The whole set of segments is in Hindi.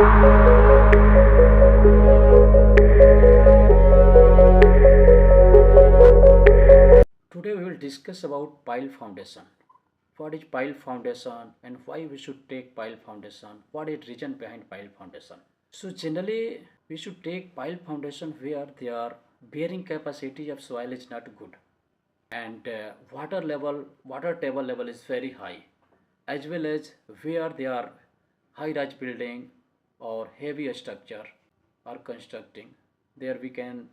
Today we will discuss about pile foundation. What is pile foundation and why we should take pile foundation? What is reason behind pile foundation? So generally we should take pile foundation where their bearing capacity of soil is not good and water table level is very high, as well as where they are high rise building or heavy structure are constructing, there we can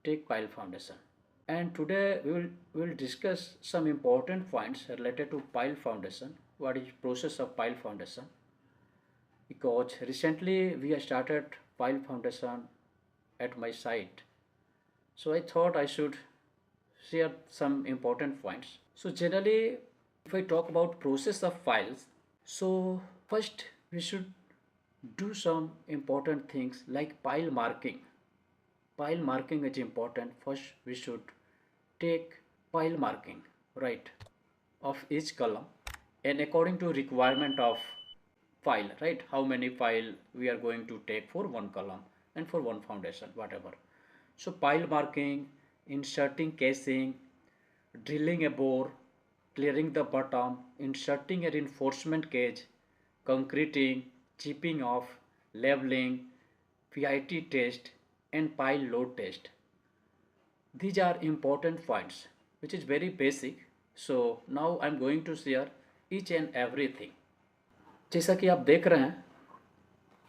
take pile foundation. And today we will discuss some important points related to pile foundation. What is process of pile foundation? Because recently we have started pile foundation at my site, so I thought I should share some important points. So generally, if I talk about process of piles, so first we should do some important things like pile marking. Pile marking is important. First we should take pile marking, right, of each column, and according to requirement of pile, right, how many pile we are going to take for one column and for one foundation, whatever. So pile marking, inserting casing, drilling a bore, clearing the bottom, inserting a reinforcement cage, concreting, chipping off, leveling, PIT test and pile load test. These are important points which is very basic. So now I'm going to share each and everything. जैसा कि आप देख रहे हैं,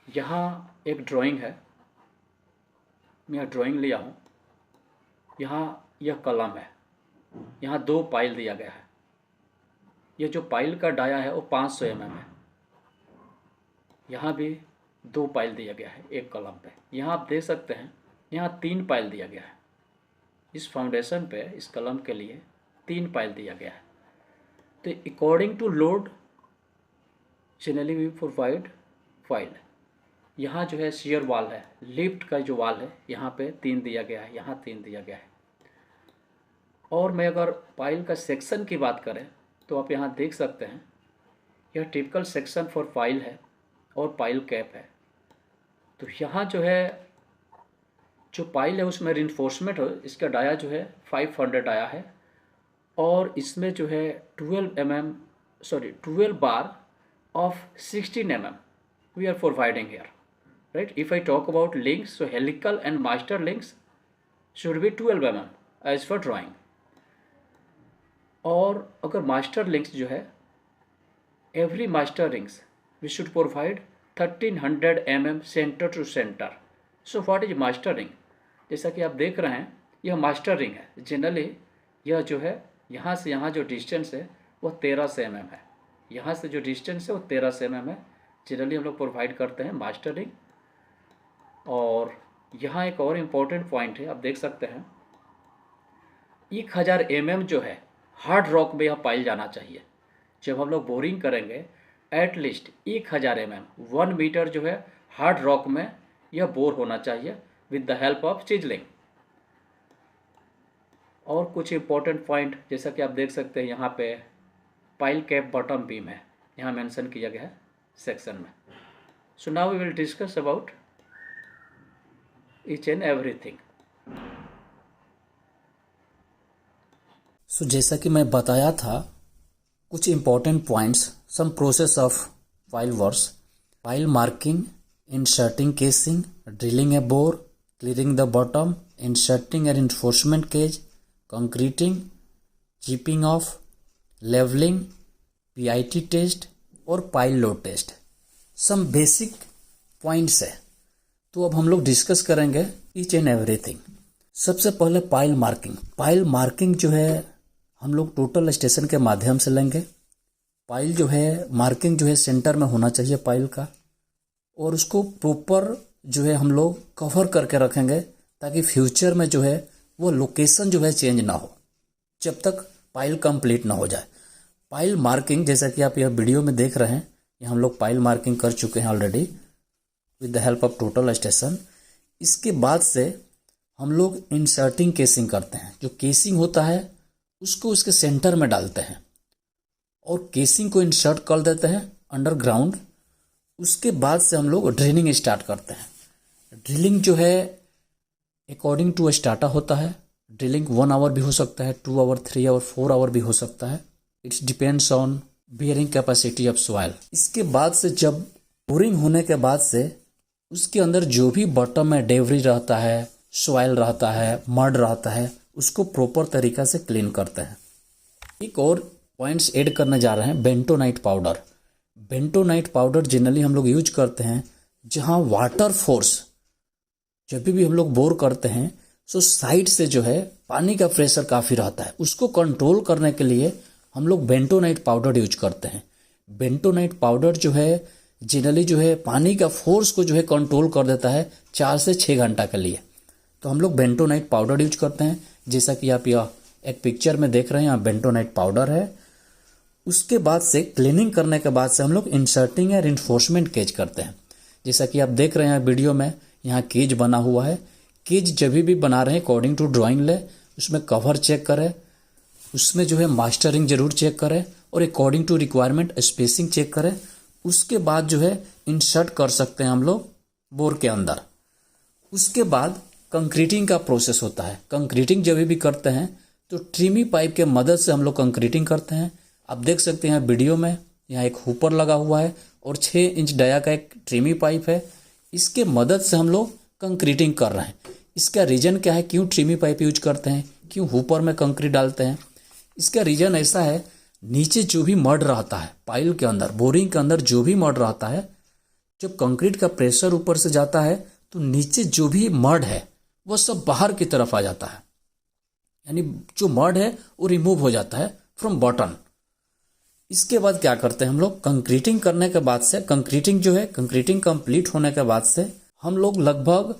यहाँ एक ड्राइंग है, मैं यहाँ ड्राइंग लिया हूँ। यहाँ यह कलम है, यहाँ 2 पाइल दिया गया है। यह जो पाइल का डाया है वो 500 mm है। यहाँ भी 2 पाइल दिया गया है एक कलम पे। यहाँ आप देख सकते हैं, यहाँ 3 पाइल दिया गया है। इस फाउंडेशन पे इस कलम के लिए 3 पाइल दिया गया है। तो according to load generally we provide pile. यहाँ जो है शियर वाल है, लिफ्ट का जो वाल है, यहाँ पे 3 दिया गया है, यहाँ 3 दिया गया है। और मैं अगर पाइल का सेक्शन की बात करें तो आप यहाँ देख सकते हैं, यह टिपिकल सेक्शन फॉर पाइल है और पाइल कैप है। तो यहाँ जो है, जो पाइल है उसमें रिइंफोर्समेंट हो, इसका डाया जो है 500 आया है और इसमें जो है 12 बार of 16 mm we are providing here, right? If I talk about links, so helical and master links should be 12 mm as for drawing. और अगर मास्टर लिंक्स जो है, every master rings we should provide 1300 mm center to center. So what is master ring? जैसा कि आप देख रहे हैं, यह मास्टर रिंग है। जनरली यह जो है, यहाँ से यहाँ जो डिस्टेंस है वह 1300 mm है। यहाँ से जो डिस्टेंस है वो 1300 mm है। जनरली हम लोग प्रोवाइड करते हैं मास्टर रिंग। और यहाँ एक और इम्पोर्टेंट पॉइंट है, आप देख सकते हैं, 1000 mm जो है हार्ड रॉक में यह पाइल जाना चाहिए। जब हम लोग बोरिंग करेंगे, एटलीस्ट 1000 mm 1 मीटर जो है हार्ड रॉक में यह बोर होना चाहिए विद द हेल्प ऑफ चिजलिंग। और कुछ इम्पोर्टेंट पॉइंट जैसा कि आप देख सकते हैं, यहाँ पे पाइल कैप बॉटम बीम है, यहाँ मेंशन किया गया है सेक्शन में। So now we will discuss about each and everything. So जैसा कि मैं बताया था, कुछ important points, some process of pile works, pile marking, inserting casing, drilling a bore, clearing the bottom, inserting a reinforcement cage, concreting, chipping off, levelling, PIT test और pile load test. Some basic points है। तो अब हम लोग डिस्कस करेंगे ईच एंड एवरीथिंग। सबसे पहले पाइल मार्किंग। पाइल मार्किंग जो है हम लोग टोटल स्टेशन के माध्यम से लेंगे। पाइल जो है, मार्किंग जो है सेंटर में होना चाहिए पाइल का, और उसको प्रॉपर जो है हम लोग कवर करके रखेंगे ताकि फ्यूचर में जो है वो लोकेशन जो है चेंज ना हो जब तक पाइल कंप्लीट ना हो जाए। पाइल मार्किंग, जैसा कि आप यह वीडियो में देख रहे हैं, ये हम लोग पाइल मार्किंग कर चुके हैं already with the help of total station. इसके बाद से हम लोग इंसर्टिंग केसिंग करते हैं। जो केसिंग होता है उसको उसके सेंटर में डालते हैं और केसिंग को इंसर्ट कर देते हैं अंडरग्राउंड, उसके बाद से हम लोग ड्रिलिंग स्टार्ट करते हैं। ड्रिलिंग जो है अकॉर्डिंग टू स्टार्टा होता है। ड्रिलिंग 1 आवर भी हो सकता है, 2 आवर, 3 आवर, 4 आवर भी हो सकता है। It's depends on bearing capacity of soil. इसके बाद से जब बोरिंग होने के बाद से उसके अंदर जो भी बॉटम में डेवरी रहता है, सॉइल रहता है, मड रहता है, उसको प्रॉपर तरीका से क्लीन करते हैं। एक और पॉइंट्स ऐड करने जा रहे हैं, bentonite powder. Bentonite powder generally हम लोग यूज करते हैं जहां वाटर फोर्स, जब भी हम लोग बोर करते हैं सो साइड से जो है पानी का प्रेशर काफ़ी रहता है, उसको कंट्रोल करने के लिए हम लोग बेंटोनाइट पाउडर यूज करते हैं। बेंटोनाइट पाउडर जो है जनरली जो है पानी का फोर्स को जो है कंट्रोल कर देता है 4 से 6 घंटा के लिए। तो हम लोग बेंटोनाइट पाउडर यूज करते हैं, जैसा कि आप यह एक पिक्चर में देख रहे हैं, यहाँ बेंटोनाइट पाउडर है। उसके बाद से क्लीनिंग करने के बाद से हम लोग इंसर्टिंग या रिइंफोर्समेंट केज करते हैं। जैसा कि आप देख रहे हैं वीडियो में, यहाँ केज बना हुआ है। केज जब भी बना रहे हैं अकॉर्डिंग टू ड्राइंग ले, उसमें कवर चेक करें, उसमें जो है मास्टरिंग जरूर चेक करें और according to requirement spacing check करें। उसके बाद जो है इंसर्ट कर सकते हैं हम लोग बोर के अंदर। उसके बाद कंक्रीटिंग का प्रोसेस होता है। कंक्रीटिंग जब भी करते हैं तो ट्रिमी पाइप के मदद से हम लोग कंक्रीटिंग करते हैं। आप देख सकते हैं वीडियो में, यहाँ एक हुपर लगा हुआ है और 6 इंच डाया का एक ट्रिमी पाइप है। इसके मदद से हम लोग कंक्रीटिंग कर रहे हैं। इसका रीजन क्या है, क्यों ट्रिमी पाइप यूज करते हैं, क्यों हुपर में कंक्रीट डालते हैं? इसका रीजन ऐसा है, नीचे जो भी मड रहता है पाइल के अंदर, बोरिंग के अंदर जो भी मड रहता है, जब कंक्रीट का प्रेशर ऊपर से जाता है तो नीचे जो भी मड है वह सब बाहर की तरफ आ जाता है, यानी जो मड है वो रिमूव हो जाता है फ्रॉम बॉटम। इसके बाद क्या करते हैं हम लोग, कंक्रीटिंग करने के बाद से, कंक्रीटिंग जो है कंक्रीटिंग कंप्लीट होने के बाद से हम लोग लगभग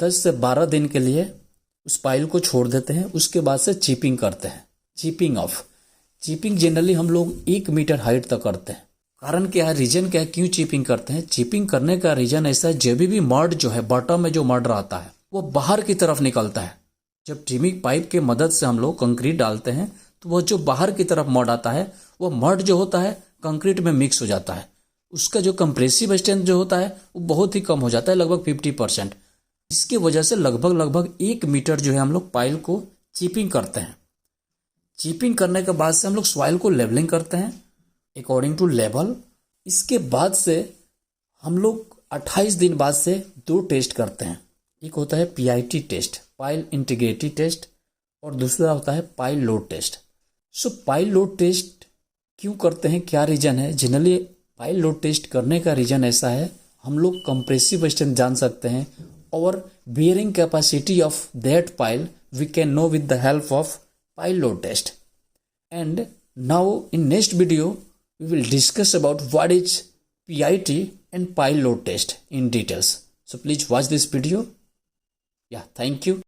10 से 12 दिन के लिए उस पाइल को छोड़ देते हैं। उसके बाद से चिपिंग करते हैं, चिपिंग ऑफ। चिपिंग जनरली हम लोग 1 मीटर हाइट तक करते हैं। कारण क्या है, रीजन क्या है, क्यों चिपिंग करते हैं? चिपिंग करने का रीजन ऐसा है, जब भी मड जो है बॉटम में जो मड रहता है वो बाहर की तरफ निकलता है। जब ट्रिमिंग पाइप के मदद से हम लोग कंक्रीट डालते हैं तो वो जो बाहर की तरफ मड आता है वो मड जो होता है कंक्रीट में मिक्स हो जाता है। उसका जो कंप्रेसिव स्ट्रेंथ जो होता है वो बहुत ही कम हो जाता है, लगभग 50%। इसकी वजह से लगभग 1 मीटर जो है हम लोग पाइल को चिपिंग करते हैं। चिपिंग करने के बाद से हम लोग सॉइल को लेवलिंग करते हैं अकॉर्डिंग टू लेवल। इसके बाद से हम लोग 28 दिन बाद से 2 टेस्ट करते हैं। एक होता है PIT test, pile integrity test, और दूसरा होता है pile load test. So pile load test क्यों करते हैं, क्या रीजन है? जनरली पाइल लोड टेस्ट करने का रीजन ऐसा है, हम लोग कंप्रेसिव स्ट्रेंथ जान सकते हैं और bearing capacity of that pile we can know with the help of pile load test. And now in next video we will discuss about what is PIT and pile load test in details. So please watch this video. Yeah, thank you.